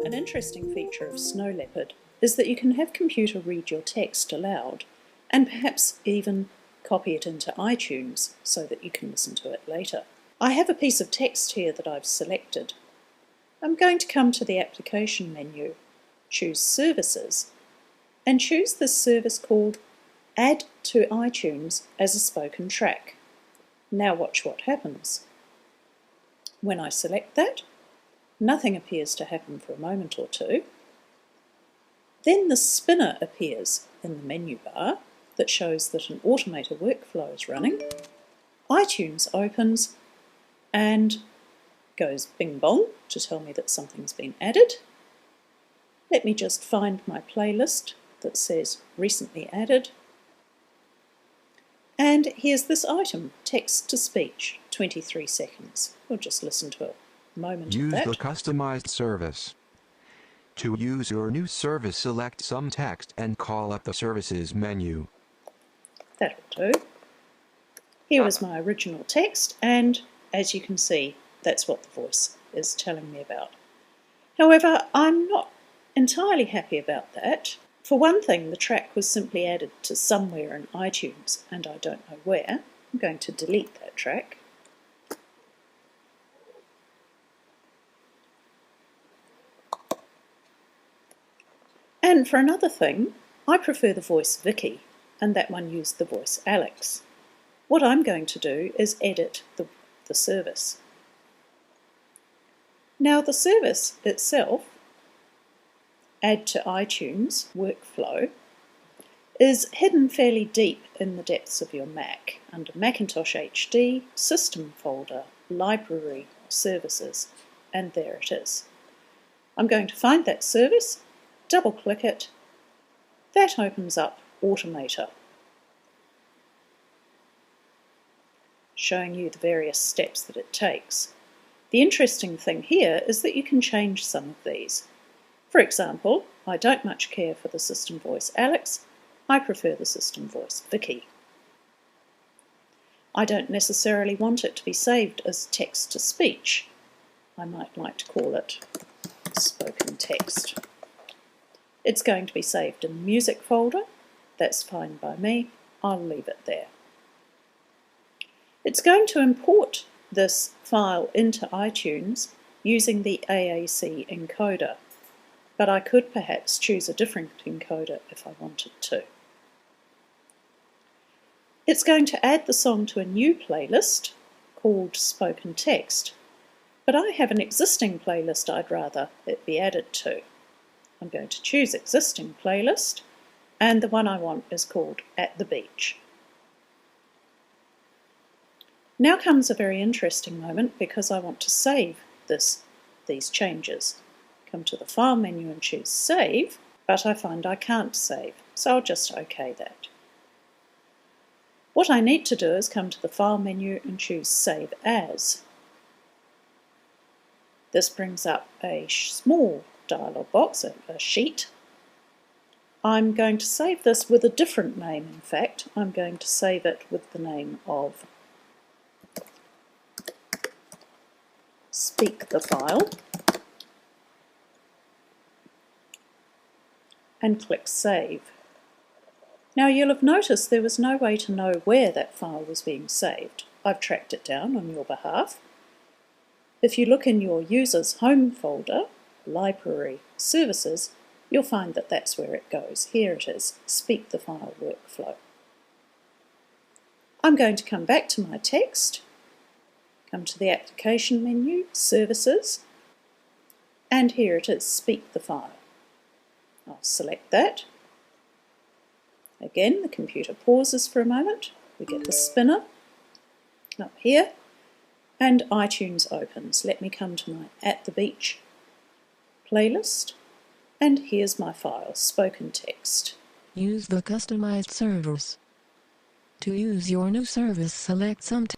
An interesting feature of Snow Leopard is that you can have computer read your text aloud and perhaps even copy it into iTunes so that you can listen to it later. I have a piece of text here that I've selected. I'm going to come to the application menu, choose Services, and choose this service called Add to iTunes as a spoken track. Now watch what happens. When I select that, nothing appears to happen for a moment or two. Then the spinner appears in the menu bar that shows that an automator workflow is running. iTunes opens and goes bing bong to tell me that something's been added. Let me just find my playlist that says recently added. And here's this item, text to speech, 23 seconds. We'll just listen to a moment of that. Use the customized service. To use your new service, select some text and call up the services menu. That'll do. Here was my original text, and as you can see, that's what the voice is telling me about. However, I'm not entirely happy about that. For one thing, the track was simply added to somewhere in iTunes, and I don't know where. I'm going to delete that track. And for another thing, I prefer the voice Vicky, and that one used the voice Alex. What I'm going to do is edit the service. Now the service itself, Add to iTunes workflow, is hidden fairly deep in the depths of your Mac under Macintosh HD, System folder, Library, Services, and there it is. I'm going to find that service, double click it, that opens up Automator, showing you the various steps that it takes. The interesting thing here is that you can change some of these. For example, I don't much care for the system voice Alex, I prefer the system voice Vicky. I don't necessarily want it to be saved as text to speech. I might like to call it spoken text. It's going to be saved in the music folder. That's fine by me. I'll leave it there. It's going to import this file into iTunes using the AAC encoder, but I could perhaps choose a different encoder if I wanted to. It's going to add the song to a new playlist called Spoken Text, but I have an existing playlist I'd rather it be added to. I'm going to choose Existing Playlist, and the one I want is called At the Beach. Now comes a very interesting moment because I want to save these changes. Come to the File menu and choose Save, but I find I can't save, so I'll just OK that. What I need to do is come to the File menu and choose Save As. This brings up a small dialog box, a sheet. I'm going to save this with a different name, in fact. I'm going to save it with the name of Speak the File, and click Save. Now you'll have noticed there was no way to know where that file was being saved. I've tracked it down on your behalf. If you look in your user's home folder, Library, Services, you'll find that that's where it goes. Here it is, Speak the File workflow. I'm going to come back to my text, come to the Application menu, Services, and here it is, Speak the File. I'll select that. Again, the computer pauses for a moment. We get the spinner up here, and iTunes opens. Let me come to my At the Beach playlist, and here's my file, Spoken Text. Use the customized service. To use your new service, select some text.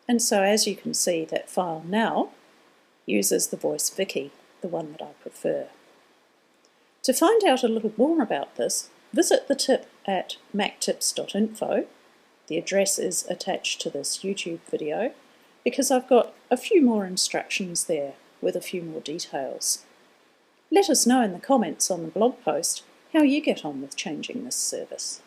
And so as you can see, that file now uses the voice Vicky, the one that I prefer. To find out a little more about this, visit the tip at mactips.info. The address is attached to this YouTube video because I've got a few more instructions there with a few more details. Let us know in the comments on the blog post how you get on with changing this service.